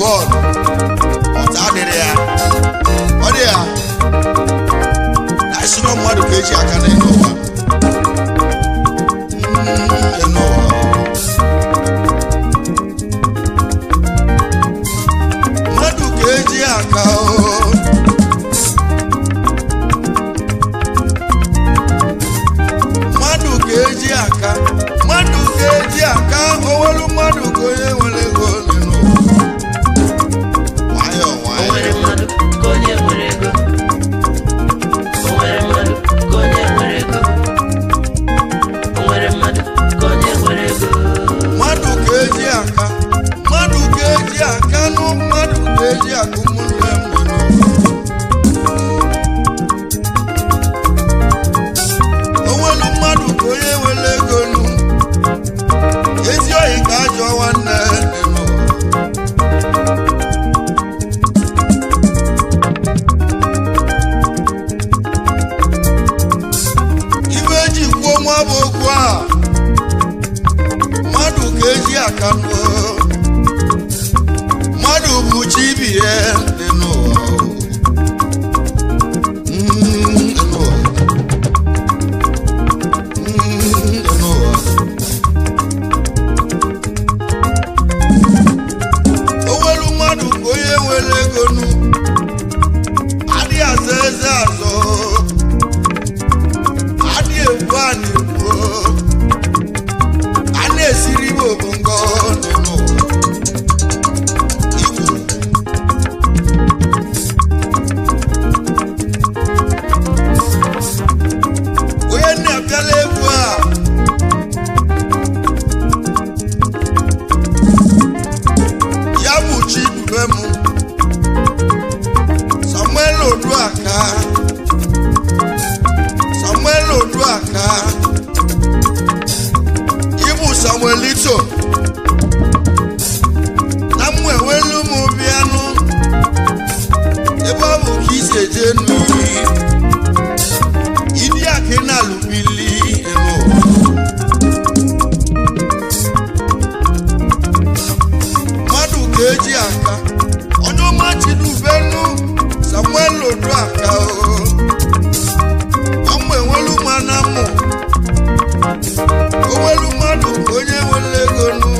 world. Ọ̀tá dịrị ya. Ọ dị ya. Na isi na mmadụ ka eji aka na ịnụ ụwa. Ịnụ ụwa. Mmadụ ka eji aka o. Mmadụ ka eji aka. Mmadụ ka eji aka. Owelu mmadụ ka onye nwere ego n'ịnụ ụwa. Nwayọọ nwayọọ. Onwere mmadụ ka onye nwere ego. Onwere mmadụ ka onye nwere ego. Onwere mmadụ ka onye nwere ego. Mmadụ ka eji aka. Mmadụ ka eji aka nụ. Mmadụ ka eji aka ụmụnne m n'ịnụ ụwa. Owelu mmadụ ka onye nwere ego nụ. Ezi oyi ka ajọ nwanne n'ịnụ ụwa. Ibe eji kwuo nwa bụ okwu a. Mmadụ ka eji aka nụ. Mmadụ bụ chi ibi ya dị n'ụwa. Dị n'ụwa. Dị n'ụwa. Owelu mmadụ ka onye nwere ego nụ. Adị aza eze azọ. Adị ebu a na-ebu. A na-esiri m obongo dị n'ụwa. Igbo. Onye na-abịala egwu a. Ya bụ Chidube m. Samuel Oduaka. Samuel Oduaka. Ibu Samuelito. Na mụ enwelu m bịanụ. Ebe ọ bụ ka isi eje n'uri. Ịdị aka ị na-alụbili elu ụwa. Mmadụ ka eji aka. Onye ọma Chidube nụ. Samuel Oduaka o. Ọmụ enwelu m anamụ. Owelu mmadụ ka onye nwere ego nụ.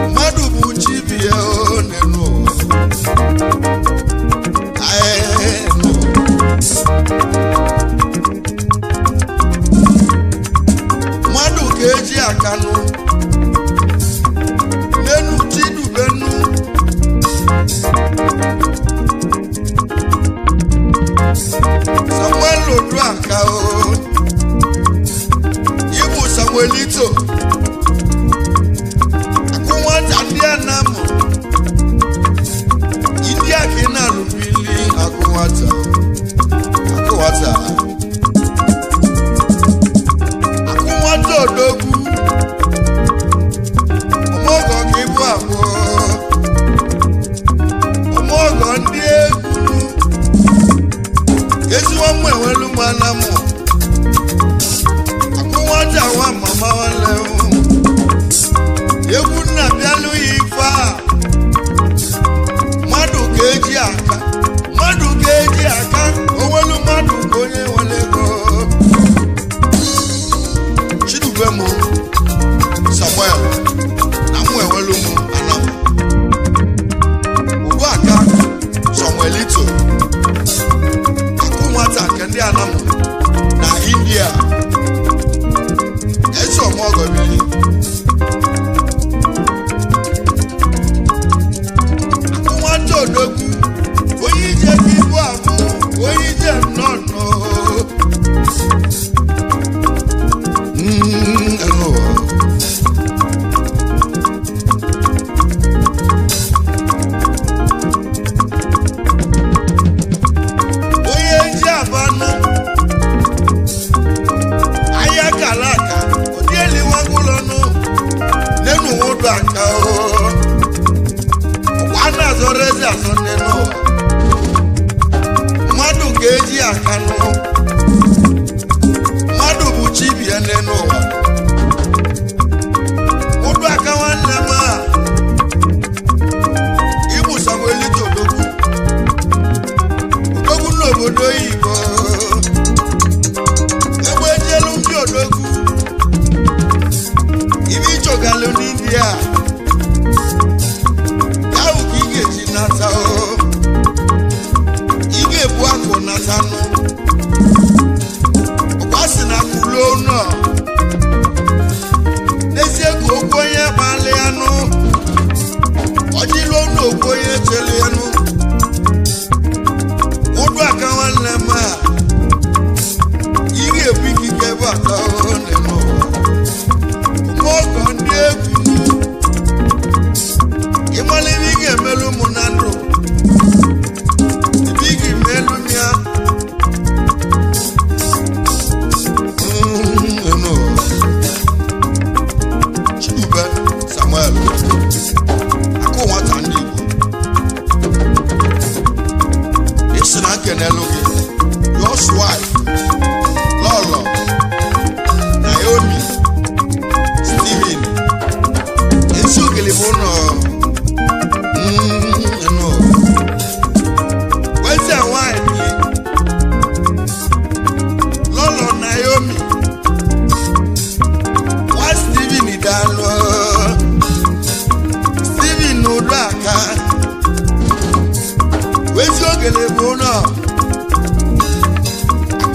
Mmadụ bụ chi bi ya o n'elu ụwa. Nụ. Mmadụ ka eji aka nụ. N'elu Chidube nụ. Samuel Oduaka o. Ibu Samuelito. Akụ nwata ndị a na-amụ. Ịdị aka ị na-alụbili akụ nwata. Akụ nwata. Akụ nwata odogwu. Ọmọgọ ka ịbụ abụọ. Ọmọgọ ndị egwu. Ezigbo mụ enwelu m anamụ. Akụ nwata nwa mama nwanne m. Egwu nna bịalụ ya ife a. Mmadụ ka eji aka. Mmadụ ka eji aka. Owelu mmadụ ka onye nwere ego. Chidube m. Samuel. Na mụ enwelu m anamụ. Oduaka. Samuelito. Akụ nwata nke ndị anamụ na India. Ezi ọmọgọ bili. Akụ nwata odogwu. Onye ije ka ibu abụ. Onye ije nnọọ. Elu ụwa. Onye ji abanụ. Ahịa kala aka. Ụdị eliwagụlọ nụ. N'enu Oduaka o. Ụkwa na-azọrọ ezi azọ n'elu ụwa. Mmadụ ka eji aka nụ. Mmadụ bụ chi bi ya n'elu ụwa. Oduaka nwanne m a. dalo Steven Udaka wezi ogele bono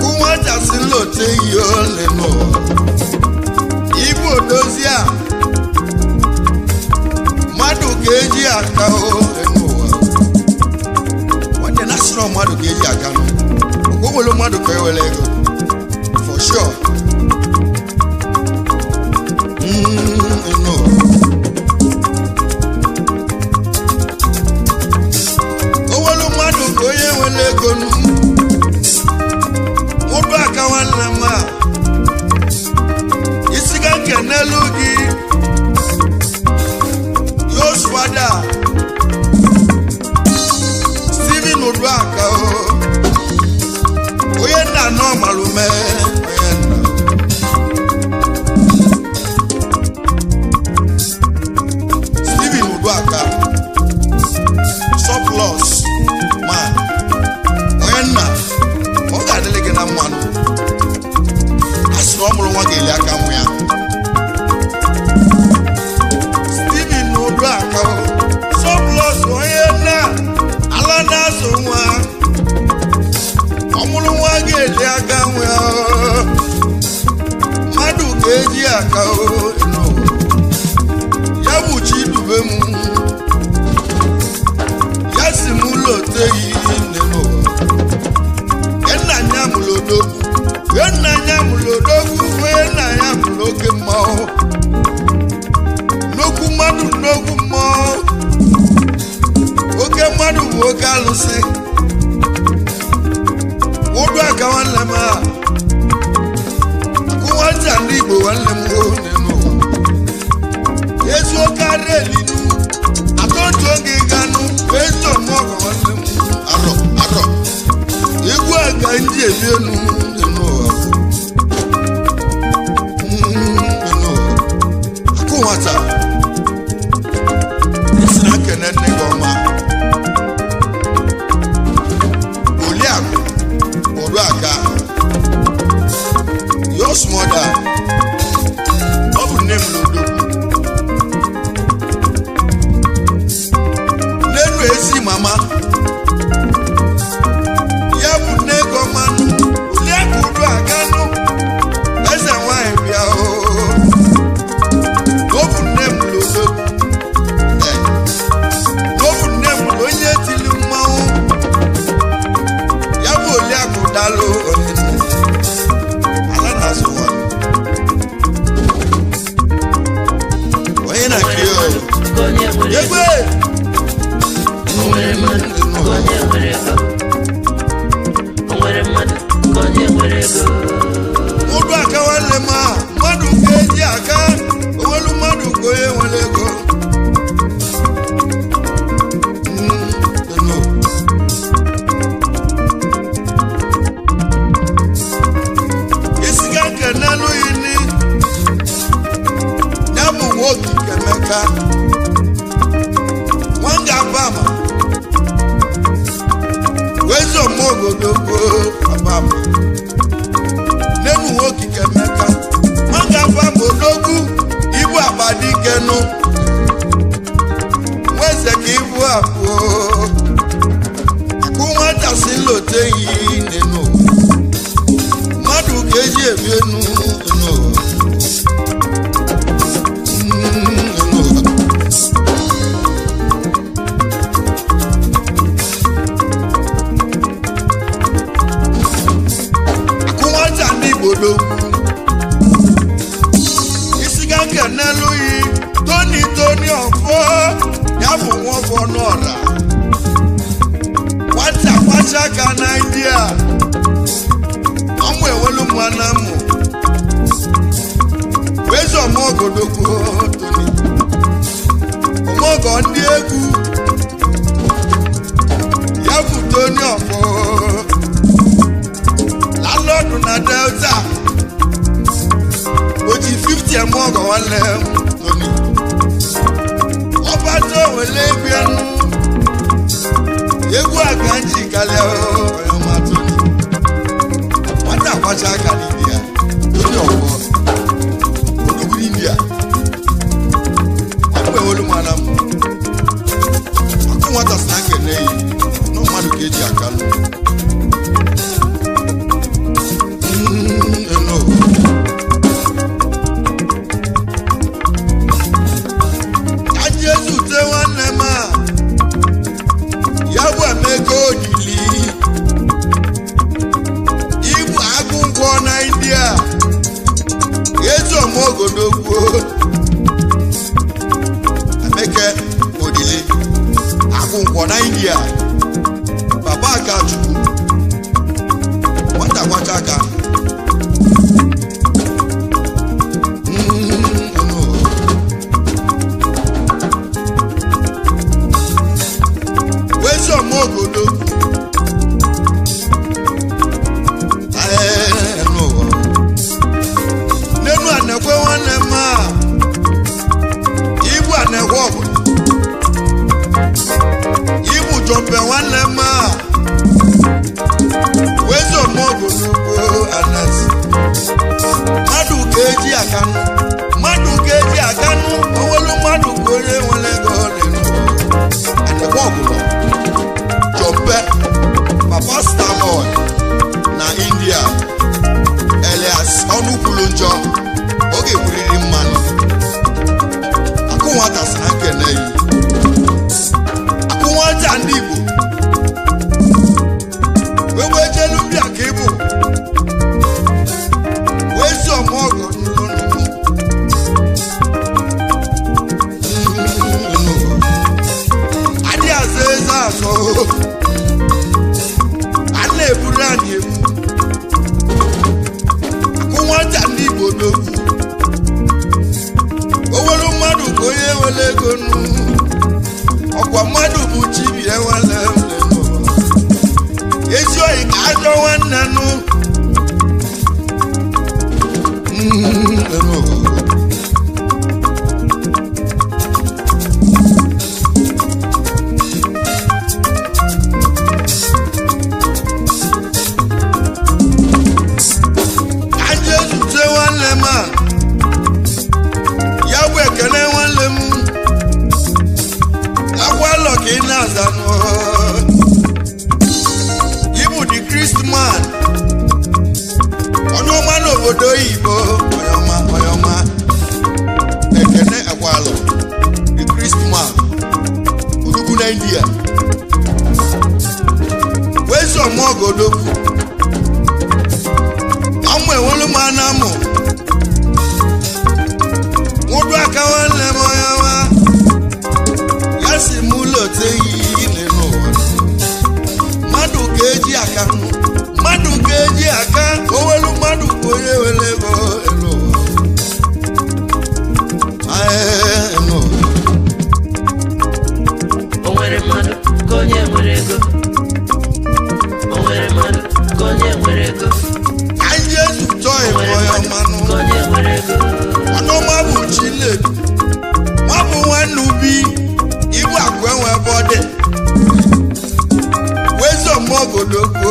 kumwacha silote yole no Ibo dozia Mmadu keji aka o eno wande national Mmadu keji aka no ogolo Mmadu ko ewele ego for sure eno ogolo Mmadu ko ewele ego nu odo aka wanna ma isiga kenelu gi Swada Steven Udaka oyenda no malume oyenda Steven Udaka surplus man oyenda oga delege na mwanu asro mulu nwa gele aka mu ya surplus oyena alana sonwa omulu wagele aganwe Mmadu keji aka o no yabuchi dube mu yasimulo teyi neno enna nyamulo dogu enna nyamulo ke mo nogu Mmadu nogu mo oke Mmadu oke alusi odo aka wanle ma kuwanja ndi Igbo wanle mo nenu Yesu okare linu atonto oge ganu ezo mo ko wanle mo aro igwe aka nji ebienu nenu akuwata isina kenene goma oliago odo aka your mother obu name lodo nenu esi mama ya bu ne goma oliago odo aka no ese wa ebia o obu name lodo onye tili mmanwụ ya bụ oliakụ dalụ ala na-azụ nwa onye na-akị egbe onwere mmadụ onye nwere ego onwere mmadụ onye nwere ego ụdụ aka nwanne ma Mmadu ka eji aka onwelu Mmadu ka onye nwere ego n'elu ini ya bụ nwoke Emeka nwanga Abama wezi omogodogo Abama n'elu nwoke Emeka nwanga Abama odogwu ibu akpadikenu nweze ka ibu abụọ akụ nwata si lote yi nenu Mmadu keji ebienu no akuwata ndi Igbo isiga kenelu yi toni ofo ya bụ nwofo n'ora wata kwacha ka na India ọmụ ewelu mwana mụ wezi ọmọgodogbo toni ọmọgọ ndị egwu ya bụ Toni ọfọ lalọdụ na Delta oji 50 ọmọgọ nwanne Toni ọbata owele ebienu egwu aka nji kalịa ọyọma Toni nwata kwacha aka n'India Toni ọfọ odogwu India wele ego nu ọkwa mmadụ bụ chibie nwanne m ezi oyi ka ajọ nwanne nụ Ibu the Christmas ọnụ ọma n'obodo Igbo oyoma ekene akwalo the Christmas odugwu na India wezo mogodogwu amụ enwelu m anamụ nwụdụ aka nwanne m oyoma yasi mulo teyi mmadụ ga-eji aka owelu mmadụ ka onye were ego o nwere mmadụ ka onye nwere ego o nwere mmadụ ka onye nwere ego ka anyị ezutọ ịbọ ya mmanụ ka onye nwere ego ọnụọma bụ Chinedu nwa bụ nwanne ubi ibu akụ enwe ebe ọ dị wezo mogodogbo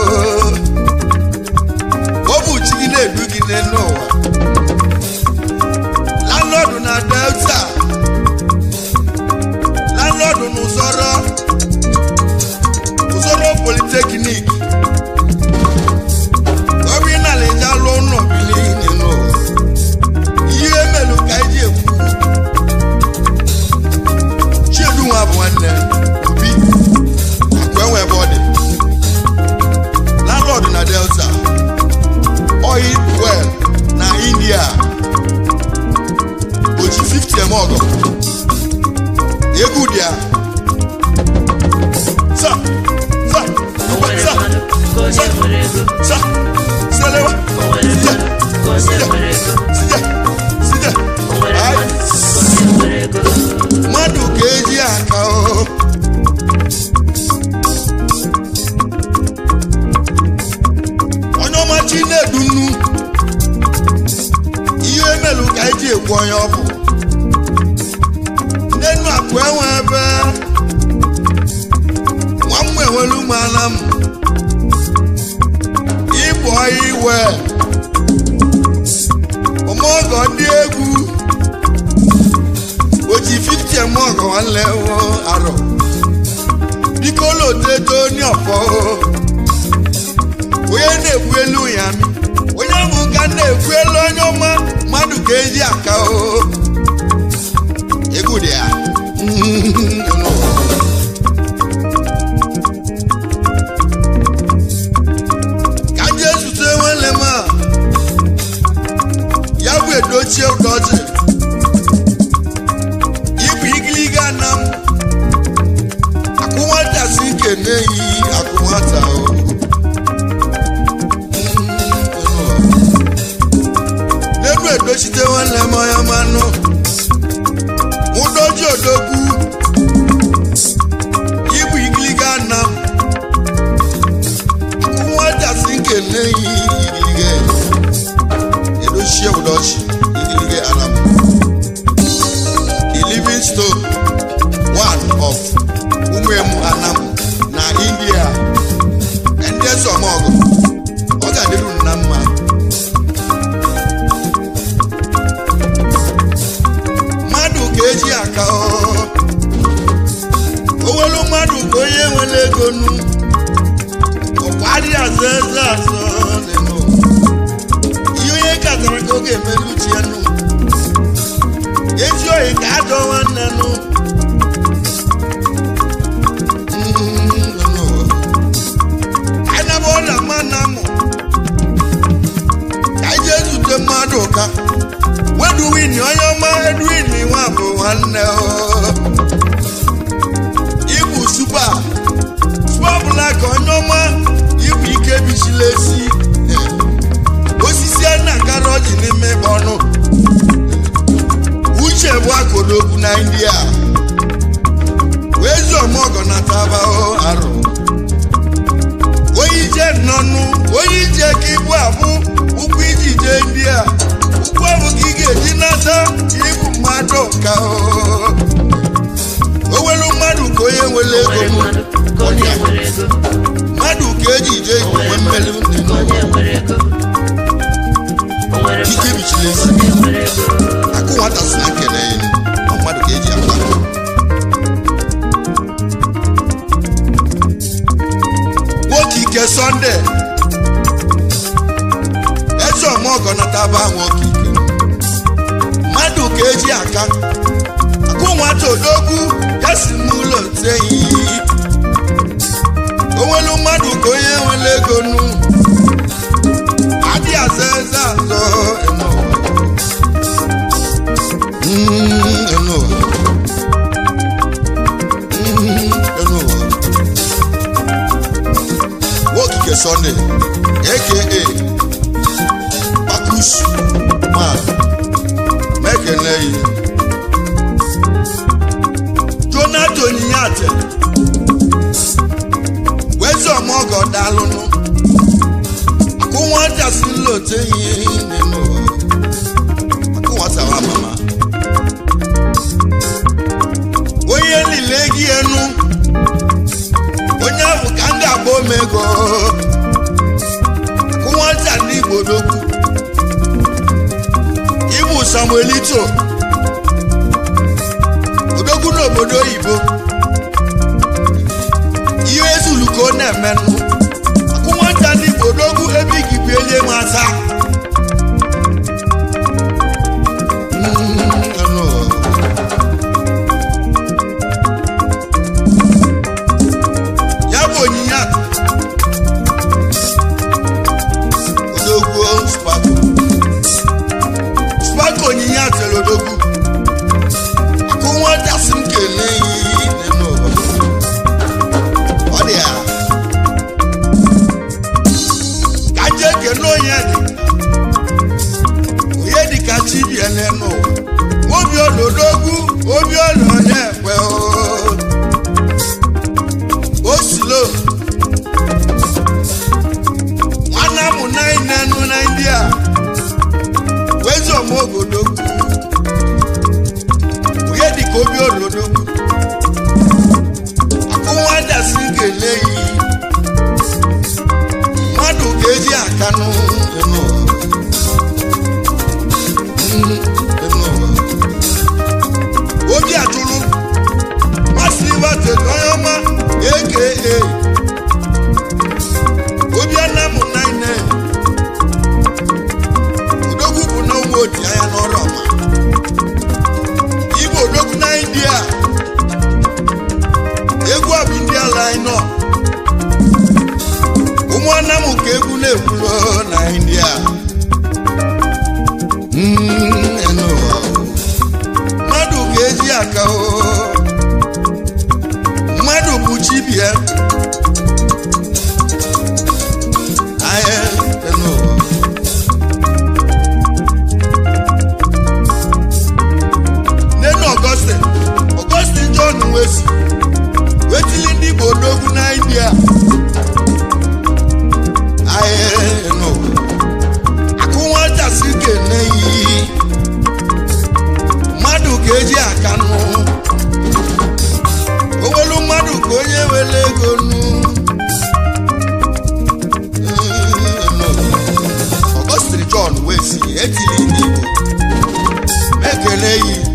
obu Chinedu gị n'ụwa landlord na Delta landlord n'Uzoro Polytechnic obi na leja lụ ụlọ bili n'ụwa ihe melu ka eji ekwu Chinedu nwa bụ nwanne obi akụ enwe ebe ọ dị landlord na Delta oil well na India oji 50 mogo egu dia sa selewa mmadụ ka eji aka Chinedu nnu ihe melu ka eji ekwu onye ọ bụ nnenu akụ enwe ebe nwa enwelu m ana m ịbụ ọhịa iwe ọmọgọ ndị egwu oji 50 mọgọ nwanne arọ biko loteto onye ọfọ onye na-ekwu elu ya onye bụ ka na-ekwu elu onye ọma mmadụ ka eji aka egwu dị ya ka je zute nwanne m ya bụ edochie ụdọchi ibu igiliga na m akụ nwata si nke na-eyi akụ nwata edochite nwanne m onye manụ ụdoji odogwu ibu igiliga na m nwata si nke na-eyi igilige edochie ụdochi igilige anam the living stone one of ụmụemu anam na India ndị esomọgụ ọ ga-adịru na mma eji aka owelu mmadụ ka onye nwere ego nu ọkwadị azụ eze azụ ihe onye katara ka oge emeluchi ya nu ezi oyi ka ajọ nwanne nu anyị bụ na mmanụ amụ ka anyị jee zute mmadụ ụka Wedwin onye ọma Edwin nwa bụ nwanne ibu super black onye ọma ibu ike bichila esi osisi a na-akara ọjị n'ime ọnụ uche bụ aka bodogwu na India wezi omogo na taba o aro oyije nonu oyije kibu abu ukwu ijije India ukwu abu gige dinata ibu mmadu ka o owelu mmadu ko ye wele ego mmadu ka ejije ikwe mmelu Kike bichilesi Aku wata sinakele yini Mmadu ka eji akwa Wokike Sunday Ezo mogo na taba wokike Mmadu ka eji aka Aku wata odogu Kasi mulo teyi Owelu mmadu ka onye wele ego nu Adi azeza zo eno Wokike Sunday aka Bakush ma mekenei Jonathan Nyate wezo mogo dalunu Akuwata silote yineno Akuwata wa mama Oye lilegi enu Onye avukanga bomego Akuwata ni bodoku Ibu Samuelito Bodoku no bodo ibo Iwe zuluko nemenu Akuwata ni bodoku ebigi bele mata Yabo nyiya Bodoku Spako nyiya telodoku Akuwata simkele neno Odia no yedi oyedi ka chibi enenu obi olodogu obi olone pe o slow wana mu nai nenu na India wezo mogodogu oyedi ka obi olodogu akunwada singele yi Mmadu keji akanu eno Obi atulu Masliva te koyoma aka Obi anamu naine Udogu kuna uwodi aya noroma Ibo udogu na India Egu ab India line up Umwana mukebu nebulo na India eno Mmadu keji aka o Mmadu buchibie aye eno Neno Augustine John Wesi wetili ndi bodogu na India no Akuwata sike neyi Mmadu keji akanu Owelu mmadu konye wele ego nu Augustine John Wesi etili ndibo mekele yi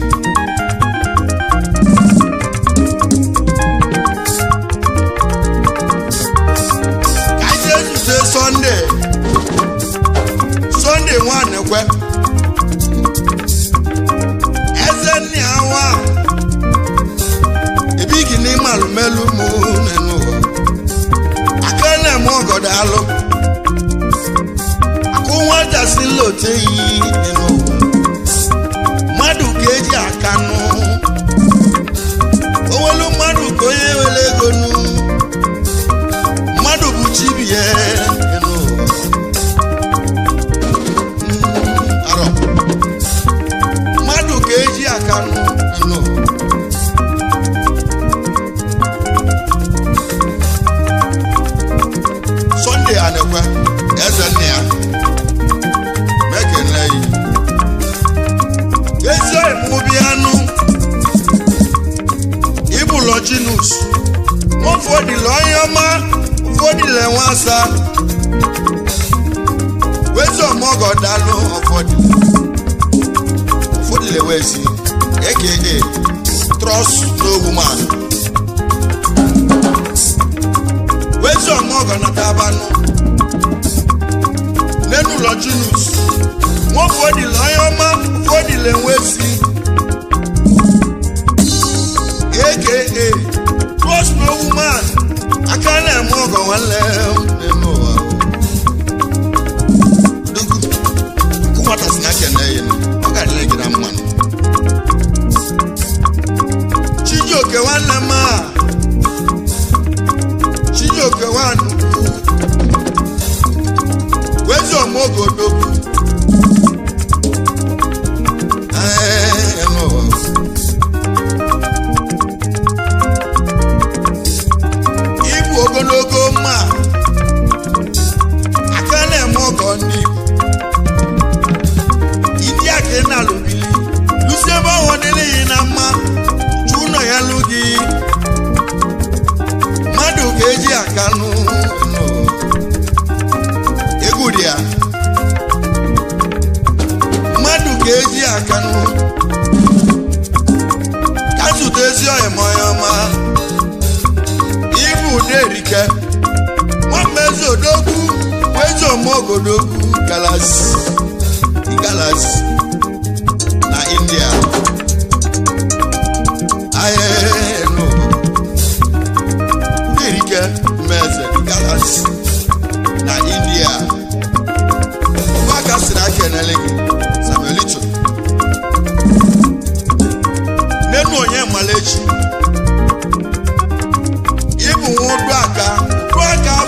Sunday one kwe eze ni awa ebigi ni malumelu mu nenu akana mo godalo akunwata silote yi nenu Mmadu keji akanu owelu mmadu koye wele gonu Mmadu buchibiye Mmadu keji akanu no. Sunday anekwe ezenea mekenei ezi emubianu ibulojinus wọ́n fòdì lọ́yọ́mọ́ fòdì lẹ́wọ̀n àṣà wẹ́sọ̀ mọ́gọ̀dá ló fòdì lẹ́wọ̀n èsì aka trust no woman wẹ́sọ̀ mọ́gọ̀dá dábàánú lẹ́nu lọ́jínus wọ́n fòdì lọ́yọ́mọ́ fòdì lẹ́wọ̀n èsì aka trust no woman. I can't let more go and let them know. What a snack and name. I got like it, man. Chijoke one lama. Chijoke one. Where's your mogo dogu? I know. Ogologo ma akane mogo ni idi akena lobili luseba wonele ina ma chuno ya lugi madu keji akanu no egudia madu keji akanu kazu tezi oyemoyoma Derike wọ́n mẹ́sọ̀ dógún wẹ́sọ̀ mọ́gòdógún galasi na India ayé no Derike mẹ́sẹ̀ galasi na India wákà sínú akẹ́nẹ́lẹ́gì Samuelito nínú òyìn mọ̀lẹ́jì. Wọ́n do aka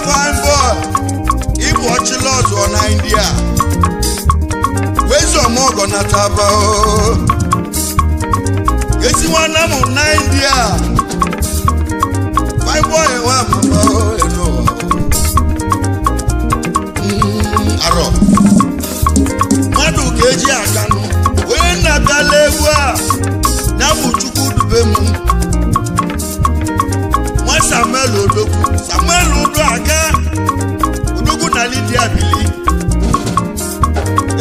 fine boy ibu ọchịlọzụ na India wezi ọmọgọ na taba ezi nwanne m na India fine boy nwa amụma arọ mmadụ ga-eji aka nụ onye na-abịala egwu a ya bụ Chukwu dube m Samuel Odo aga Odogu na Lydia Bili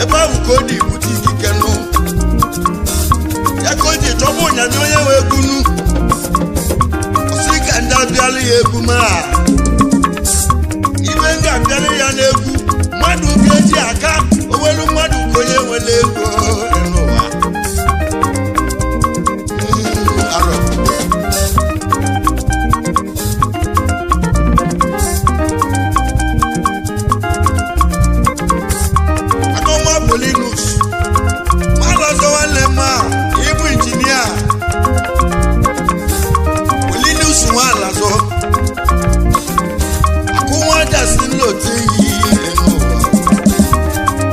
ebe ahụ ka ọ dị ibute ikike nụ ya ka o ji chọba ụnyanya onye wee gunu ọsị ka ndị abịala ya egwu ma ibe nga abịala ya n'egwu mmadụ ga-eji aka owelu mmadụ ka onye nwere ego n'ụwa arọ Polinus Malazo Walema Ibu engineer Polinus Malazo Akuwa Jasin Lote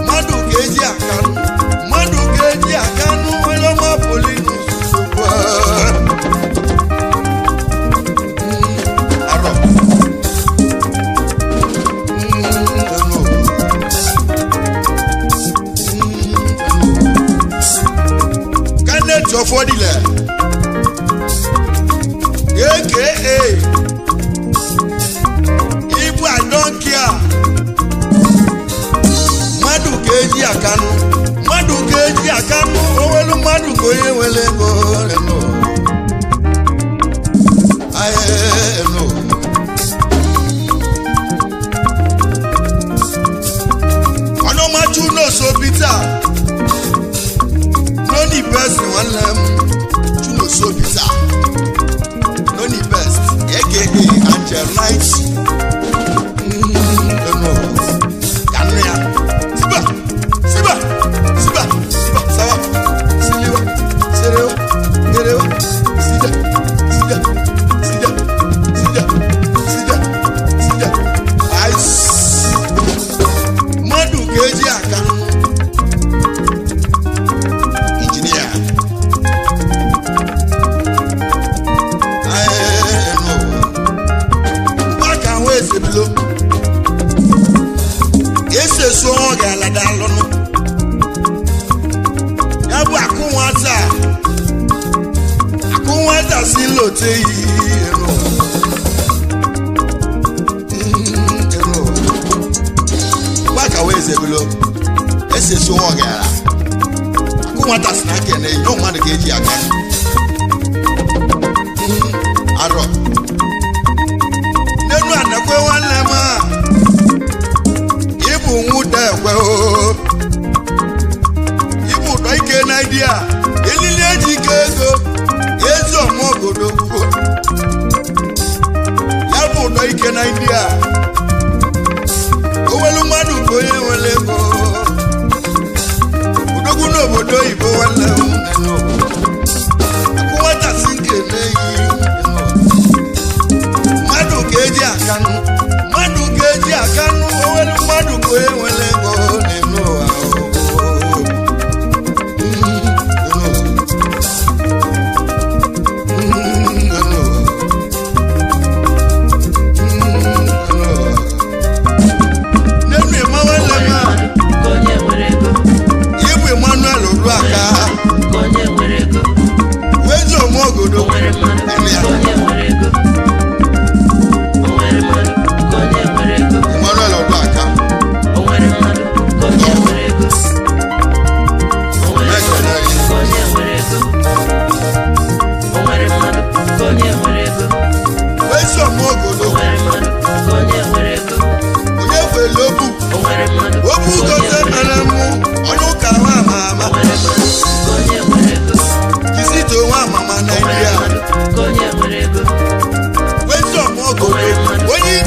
Madu Geji Akanu Waloma Polinus Arab Fodile aka Ibu I don't care Madu keji akanu owelu madu koye wele go no I know Ono machu no so bitter No the best one Chuno so bizarre. No the best. AKA Angel Knight. Don't know. Kanya. Siba. Sawa. Siliwa. Gerewa. Sida. Ice. Madu keji akanu. ote iro waka weze bulo ese so won gara ku nwata snack na no man ga eji aka aro nenu anakwe wanle ma ibu nwuta ekwe o ibu do ike na idea elile eji ke ego ezo mo obodo ugbo ya bụ do ike na idea owelu mmadụ ko ye wele ko odogu no obodo ibo wale nenu akwata sinke neyi mmadụ ga-eji akanu owelu mmadụ ko ye wele ko nenu Konye